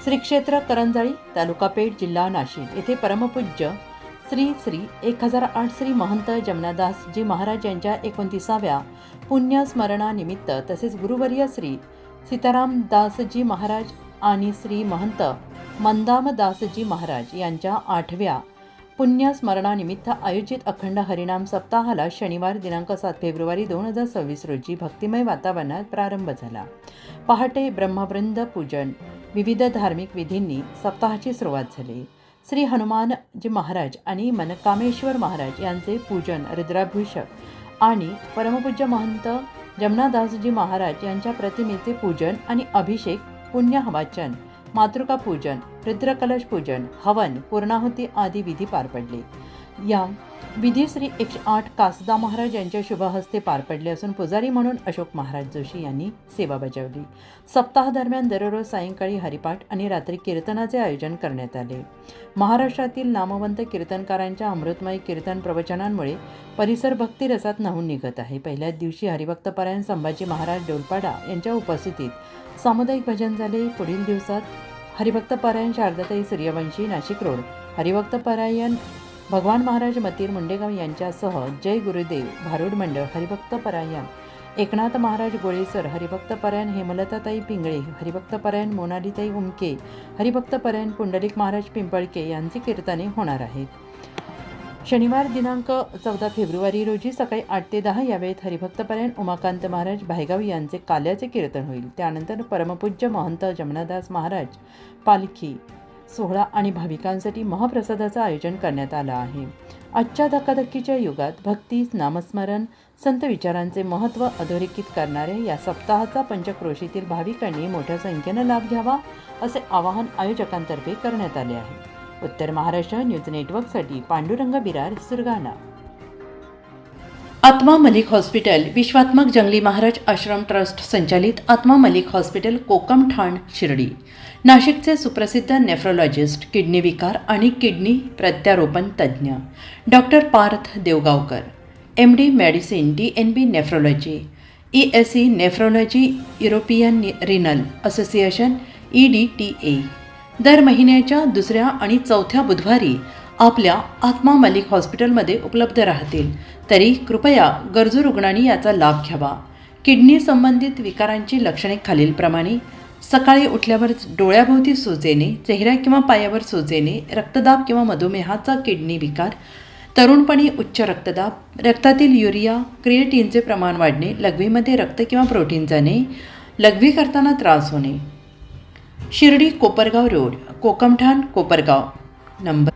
श्री क्षेत्र करंजाळी, तालुका पेठ, जिल्हा नाशिक येथे परमपूज्य श्री श्री 1008 श्री महंत जमनादासजी महाराज यांच्या 29व्या पुण्यस्मरणानिमित्त तसेच गुरुवर्य श्री सीतारामदासजी महाराज आणि श्री महंत मंदामदासजी महाराज यांच्या 8व्या पुण्यस्मरणानिमित्त आयोजित अखंड हरिनाम सप्ताहाला शनिवार दिनांक 7 फेब्रुवारी 2026 रोजी भक्तिमय वातावरणात प्रारंभ झाला. पहाटे ब्रह्मवृंद पूजन विविध धार्मिक विधींनी सप्ताहाची सुरुवात झाली. श्री हनुमानजी महाराज आणि मनकामेश्वर महाराज यांचे पूजन, रुद्राभिषेक आणि परमपूज्य महंत जमनादासजी महाराज यांच्या प्रतिमेचे पूजन आणि अभिषेक, पुण्यवाचन, मातृका पूजन, रुद्रकलश पूजन, हवन, पूर्णाहुती आदी विधी पार पडले. या विधी श्री 108 कासदा महाराज यांच्या शुभहस्ते पार पडले असून पुजारी म्हणून अशोक महाराज जोशी यांनी सेवा बजावली. सप्ताह दरम्यान दररोज सायंकाळी हरिपाठ आणि रात्री कीर्तनाचे आयोजन करण्यात आले. महाराष्ट्रातील नामवंत कीर्तनकारांच्या अमृतमय कीर्तन प्रवचनांमुळे परिसर भक्ती रसात न्हाऊन निघत आहे. पहिल्याच दिवशी हरिभक्तपरायण संभाजी महाराज डोलपाडा यांच्या उपस्थितीत सामुदायिक भजन झाले. पुढील दिवसात हरिभक्तपरायण शारदाताई सूर्यवंशी नाशिक रोड, हरिभक्तपरायण भगवान महाराज मतीर मुंडेगाव यांच्यासह जय गुरुदेव भारूड मंडळ, हरिभक्तपरायण एकनाथ महाराज गोळेसर, हरिभक्तपरायण हेमलताताई पिंगळे, हरिभक्तपरायण मोनालीताई उमके, हरिभक्तपरायण पुंडलिक महाराज पिंपळके यांची कीर्तने होणार आहेत. शनिवार दिनांक 14 फेब्रुवारी रोजी सकाळी 8 ते 10 या वेळेत हरिभक्तपरायण उमाकांत महाराज भायगाव यांचे काल्याचे कीर्तन होईल. त्यानंतर परमपूज्य महंत जमनादास महाराज पालखी सोहळा आणि भाविकांसाठी महाप्रसादाचं आयोजन करण्यात आलं आहे. आजच्या धकाधकीच्या युगात भक्ती, नामस्मरण, संत विचारांचे महत्त्व अधोरेखित करणाऱ्या या सप्ताहाचा पंचक्रोशीतील भाविकांनी मोठ्या संख्येनं लाभ घ्यावा असे आवाहन आयोजकांतर्फे करण्यात आले आहे. उत्तर महाराष्ट्र न्यूज नेटवर्कसाठी पांडुरंग बिरार, सुरगाणा. आत्मा मलिक हॉस्पिटल विश्वात्मक जंगली महाराज आश्रम ट्रस्ट संचालित आत्मा मलिक हॉस्पिटल, कोकमठाण, शिर्डी. नाशिकचे सुप्रसिद्ध नेफ्रोलॉजिस्ट, किडनी विकार आणि किडनी प्रत्यारोपण तज्ज्ञ doctor Parth Devgaonkar, MD medicine, DNB nephrology, ESE nephrology, European renal association EDTA दर महिन्याच्या 2ऱ्या आणि 4थ्या बुधवारी आपल्या आत्मा मलिक हॉस्पिटलमध्ये उपलब्ध राहतील. तरी कृपया गरजू रुग्णांनी याचा लाभ घ्यावा. किडनी संबंधित विकारांची लक्षणे खालीलप्रमाणे: सकाळी उठल्यावर डोळ्याभोवती सूज येणे, चेहऱ्या किंवा पायावर सूज येणे, रक्तदाब किंवा मधुमेहाचा किडनी विकार, तरुणपणी उच्च रक्तदाब, रक्तातील युरिया क्रिएटिनचे प्रमाण वाढणे, लघवीमध्ये रक्त किंवा प्रोटीन जाणे, लघवी करताना त्रास होणे. शिर्डी कोपरगाव रोड, कोकमठाण, कोपरगाव. नंबर